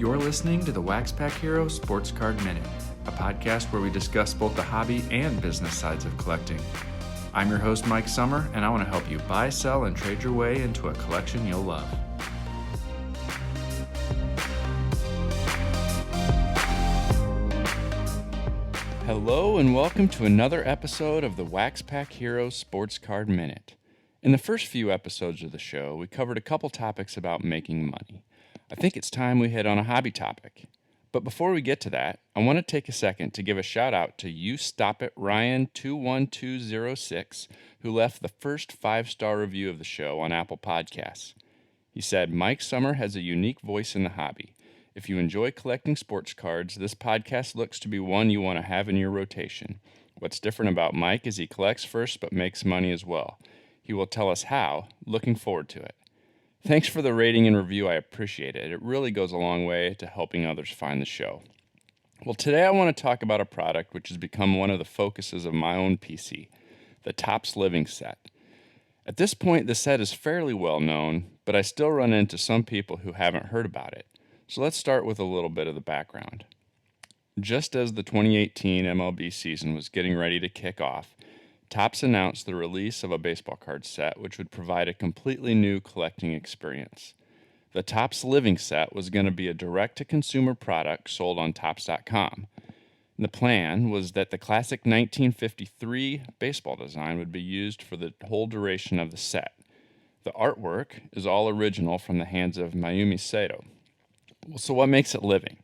You're listening to the WaxPackHero Sports Card Minute, a podcast where we discuss both the hobby and business sides of collecting. I'm your host, Mike Summer, and I want to help you buy, sell, and trade your way into a collection you'll love. Hello, and welcome to another episode of the WaxPackHero Sports Card Minute. In the first few episodes of the show, we covered a couple topics about making money. I think it's time we hit on a hobby topic. But before we get to that, I want to take a second to give a shout out to You Stop It Ryan 21206, who left the first 5-star review of the show on Apple Podcasts. He said, "Mike Summer has a unique voice in the hobby. If you enjoy collecting sports cards, this podcast looks to be one you want to have in your rotation. What's different about Mike is he collects first but makes money as well. He will tell us how. Looking forward to it." Thanks for the rating and review. I appreciate it. It really goes a long way to helping others find the show. Well, today I want to talk about a product which has become one of the focuses of my own PC, the Topps Living Set. At this point, the set is fairly well known, but I still run into some people who haven't heard about it. So let's start with a little bit of the background. Just as the 2018 MLB season was getting ready to kick off, Topps announced the release of a baseball card set which would provide a completely new collecting experience. The Topps Living Set was going to be a direct-to-consumer product sold on Topps.com. The plan was that the classic 1953 baseball design would be used for the whole duration of the set. The artwork is all original from the hands of Mayumi Sato. So what makes it living?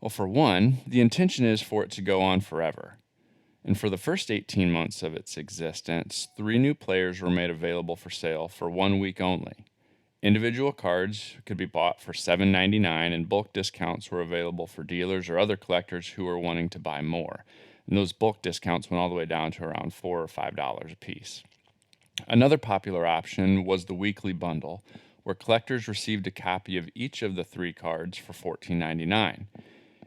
Well, for one, the intention is for it to go on forever. And for the first 18 months of its existence, 3 new players were made available for sale for 1 week only. Individual cards could be bought for $7.99, and bulk discounts were available for dealers or other collectors who were wanting to buy more. And those bulk discounts went all the way down to around $4 or $5 a piece. Another popular option was the weekly bundle, where collectors received a copy of each of the 3 cards for $14.99.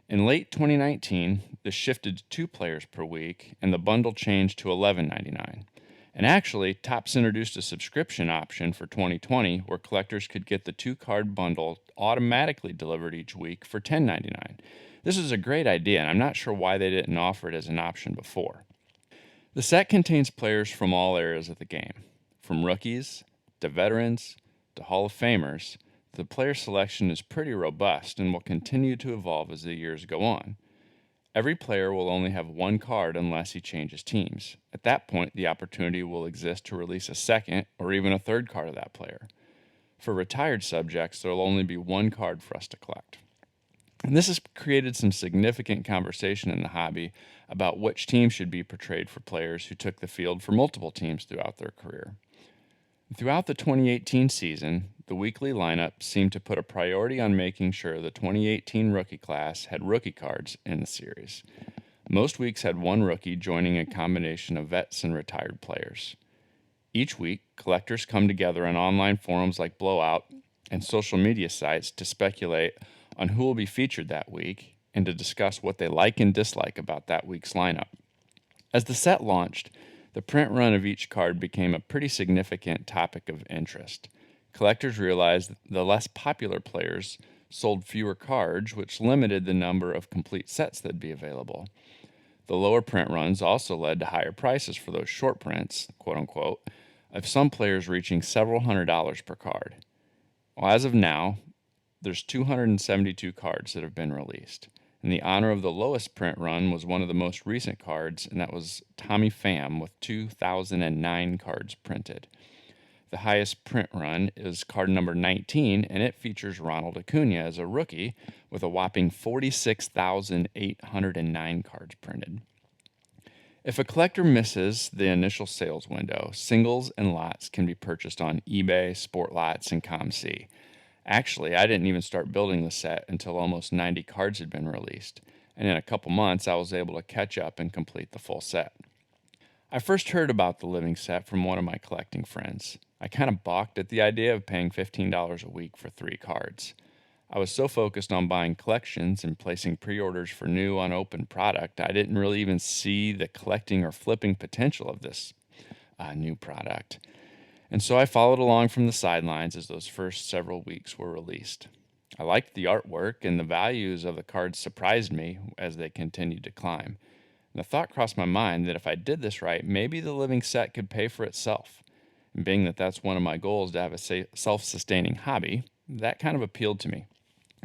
In late 2019, this shifted to 2 players per week, and the bundle changed to $11.99. And actually, Topps introduced a subscription option for 2020 where collectors could get the 2-card bundle automatically delivered each week for $10.99. This is a great idea, and I'm not sure why they didn't offer it as an option before. The set contains players from all areas of the game, from rookies to veterans to Hall of Famers. The player selection is pretty robust and will continue to evolve as the years go on. Every player will only have 1 card unless he changes teams. At that point, the opportunity will exist to release a second or even a 3rd card of that player. For retired subjects, there will only be 1 card for us to collect. And this has created some significant conversation in the hobby about which team should be portrayed for players who took the field for multiple teams throughout their career. Throughout the 2018 season, the weekly lineup seemed to put a priority on making sure the 2018 rookie class had rookie cards in the series. Most weeks had 1 rookie joining a combination of vets and retired players. Each week, collectors come together on online forums like Blowout and social media sites to speculate on who will be featured that week and to discuss what they like and dislike about that week's lineup. As the set launched, the print run of each card became a pretty significant topic of interest. Collectors realized the less popular players sold fewer cards, which limited the number of complete sets that'd be available. The lower print runs also led to higher prices for those short prints, quote-unquote, of some players reaching several $100s per card. Well, as of now, there's 272 cards that have been released. And the honor of the lowest print run was one of the most recent cards, and that was Tommy Pham with 2,009 cards printed. The highest print run is card number 19, and it features Ronald Acuna as a rookie with a whopping 46,809 cards printed. If a collector misses the initial sales window, singles and lots can be purchased on eBay, SportLots, and ComC. Actually, I didn't even start building the set until almost 90 cards had been released, and in a couple months I was able to catch up and complete the full set. I first heard about the living set from one of my collecting friends. I kind of balked at the idea of paying $15 a week for 3 cards. I was so focused on buying collections and placing pre-orders for new unopened product, I didn't really even see the collecting or flipping potential of this new product. And so I followed along from the sidelines as those first several weeks were released. I liked the artwork, and the values of the cards surprised me as they continued to climb. And the thought crossed my mind that if I did this right, maybe the living set could pay for itself. And being that that's one of my goals to have a self-sustaining hobby, that kind of appealed to me.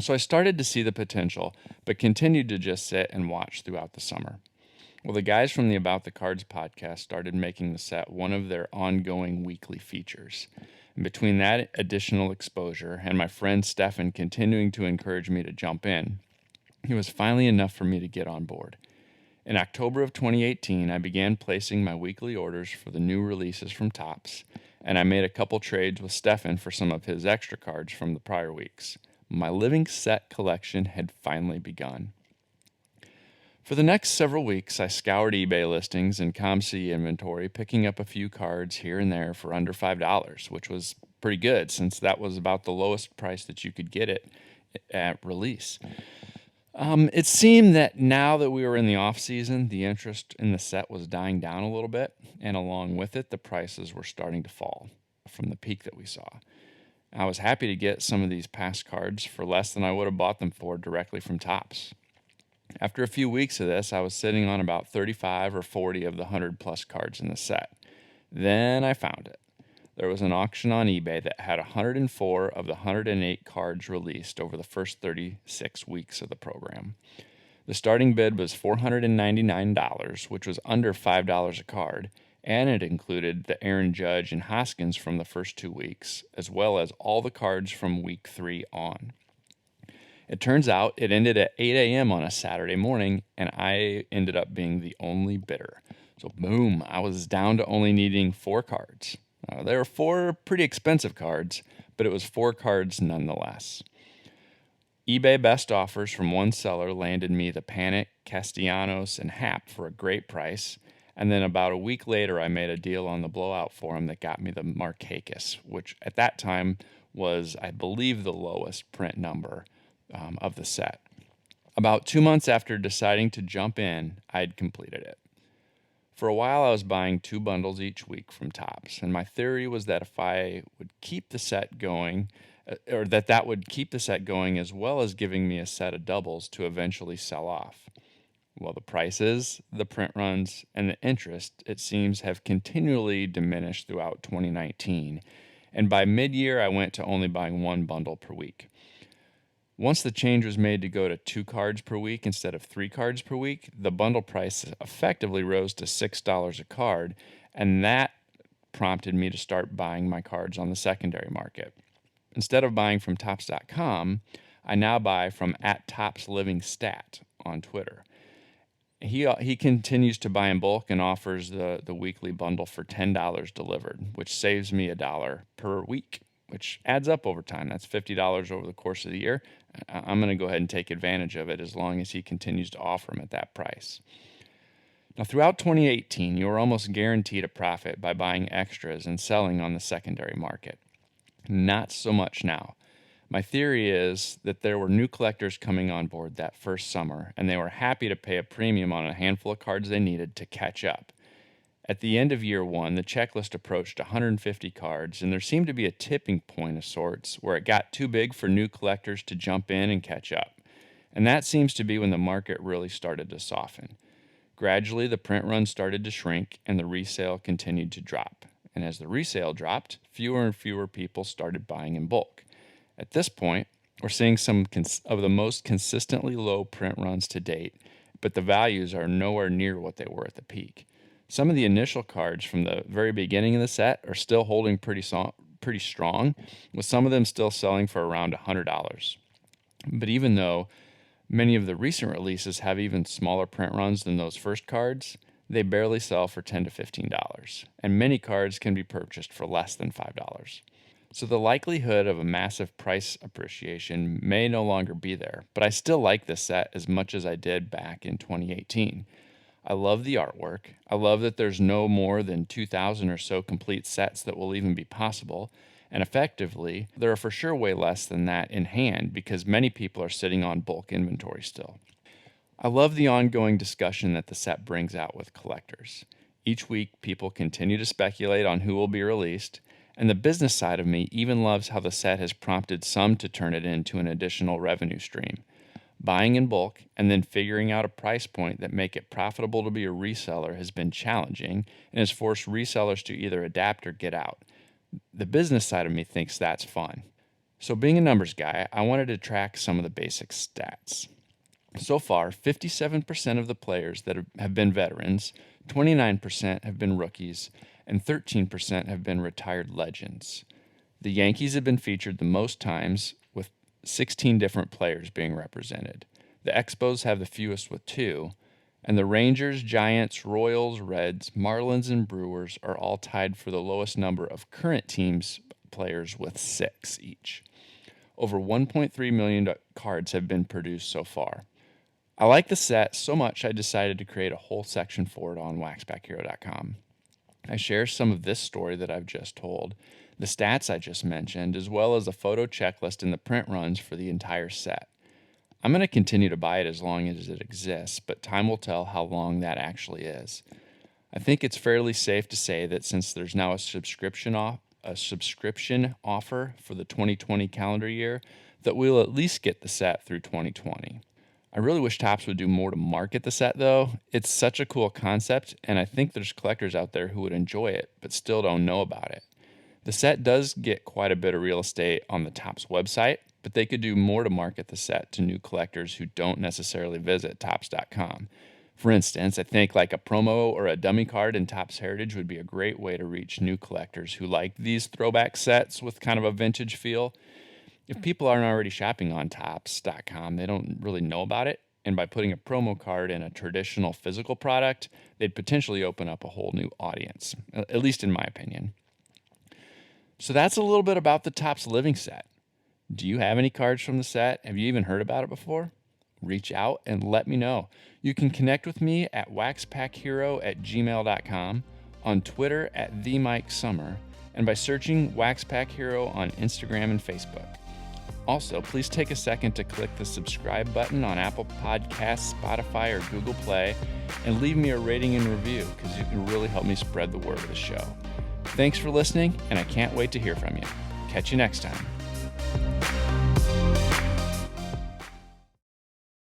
So I started to see the potential, but continued to just sit and watch throughout the summer. Well, the guys from the About the Cards podcast started making the set one of their ongoing weekly features. And between that additional exposure and my friend Stefan continuing to encourage me to jump in, it was finally enough for me to get on board. In October of 2018, I began placing my weekly orders for the new releases from Topps, and I made a couple trades with Stefan for some of his extra cards from the prior weeks. My living set collection had finally begun. For the next several weeks, I scoured eBay listings and ComC inventory, picking up a few cards here and there for under $5, which was pretty good since that was about the lowest price that you could get it at release. It seemed that now that we were in the off season, the interest in the set was dying down a little bit, and along with it, the prices were starting to fall from the peak that we saw. I was happy to get some of these past cards for less than I would have bought them for directly from Topps. After a few weeks of this, I was sitting on about 35 or 40 of the 100 plus cards in the set. Then I found it. There was an auction on eBay that had 104 of the 108 cards released over the first 36 weeks of the program. The starting bid was $499, which was under $5 a card, and it included the Aaron Judge and Hoskins from the first 2 weeks, as well as all the cards from week 3 on. It turns out it ended at 8 a.m. on a Saturday morning, and I ended up being the only bidder. So boom, I was down to only needing 4 cards. There were 4 pretty expensive cards, but it was 4 cards nonetheless. eBay best offers from one seller landed me the Panic, Castellanos, and Hap for a great price, and then about a week later I made a deal on the Blowout forum that got me the Markakis, which at that time was, I believe, the lowest print number of the set. About 2 months after deciding to jump in, I'd completed it. For a while, I was buying 2 bundles each week from Topps, and my theory was that if I would keep the set going, or that would keep the set going as well as giving me a set of doubles to eventually sell off. Well, the prices, the print runs, and the interest, it seems, have continually diminished throughout 2019, and by mid-year, I went to only buying 1 bundle per week. Once the change was made to go to 2 cards per week instead of 3 cards per week, the bundle price effectively rose to $6 a card, and that prompted me to start buying my cards on the secondary market. Instead of buying from Topps.com, I now buy from @ToppsLivingStat on Twitter. He continues to buy in bulk and offers the weekly bundle for $10 delivered, which saves me $1 per week, which adds up over time. That's $50 over the course of the year. I'm going to go ahead and take advantage of it as long as he continues to offer them at that price. Now, throughout 2018, you were almost guaranteed a profit by buying extras and selling on the secondary market. Not so much now. My theory is that there were new collectors coming on board that first summer, and they were happy to pay a premium on a handful of cards they needed to catch up. At the end of year 1, the checklist approached 150 cards, and there seemed to be a tipping point of sorts where it got too big for new collectors to jump in and catch up. And that seems to be when the market really started to soften. Gradually, the print run started to shrink, and the resale continued to drop. And as the resale dropped, fewer and fewer people started buying in bulk. At this point, we're seeing some of the most consistently low print runs to date, but the values are nowhere near what they were at the peak. Some of the initial cards from the very beginning of the set are still holding pretty strong, with some of them still selling for around $100. But even though many of the recent releases have even smaller print runs than those first cards, they barely sell for $10 to $15, and many cards can be purchased for less than $5. So the likelihood of a massive price appreciation may no longer be there, but I still like this set as much as I did back in 2018. I love the artwork. I love that there's no more than 2,000 or so complete sets that will even be possible. And effectively, there are for sure way less than that in hand because many people are sitting on bulk inventory still. I love the ongoing discussion that the set brings out with collectors. Each week, people continue to speculate on who will be released, And the business side of me even loves how the set has prompted some to turn it into an additional revenue stream. Buying in bulk and then figuring out a price point that make it profitable to be a reseller has been challenging and has forced resellers to either adapt or get out. The business side of me thinks that's fun. So being a numbers guy, I wanted to track some of the basic stats. So far, 57% of the players that have been veterans, 29% have been rookies, and 13% have been retired legends. The Yankees have been featured the most times, with 16 different players being represented. The Expos have the fewest with 2, and the Rangers, Giants, Royals, Reds, Marlins, and Brewers are all tied for the lowest number of current teams players with 6 each. Over 1.3 million cards have been produced so far. I like the set so much I decided to create a whole section for it on WaxPackHero.com. I share some of this story that I've just told, the stats I just mentioned, as well as a photo checklist and the print runs for the entire set. I'm going to continue to buy it as long as it exists, but time will tell how long that actually is. I think it's fairly safe to say that since there's now a subscription offer for the 2020 calendar year, that we'll at least get the set through 2020. I really wish Topps would do more to market the set, though. It's such a cool concept, and I think there's collectors out there who would enjoy it, but still don't know about it. The set does get quite a bit of real estate on the Topps website, but they could do more to market the set to new collectors who don't necessarily visit Topps.com. For instance, I think like a promo or a dummy card in Topps Heritage would be a great way to reach new collectors who like these throwback sets with kind of a vintage feel. If people aren't already shopping on Topps.com, they don't really know about it, and by putting a promo card in a traditional physical product, they'd potentially open up a whole new audience, at least in my opinion. So that's a little bit about the Topps Living set. Do you have any cards from the set? Have you even heard about it before? Reach out and let me know. You can connect with me at waxpackhero@gmail.com, on Twitter at @TheMikeSummer, and by searching WaxPackHero on Instagram and Facebook. Also, please take a second to click the subscribe button on Apple Podcasts, Spotify, or Google Play, and leave me a rating and review because you can really help me spread the word of the show. Thanks for listening, and I can't wait to hear from you. Catch you next time.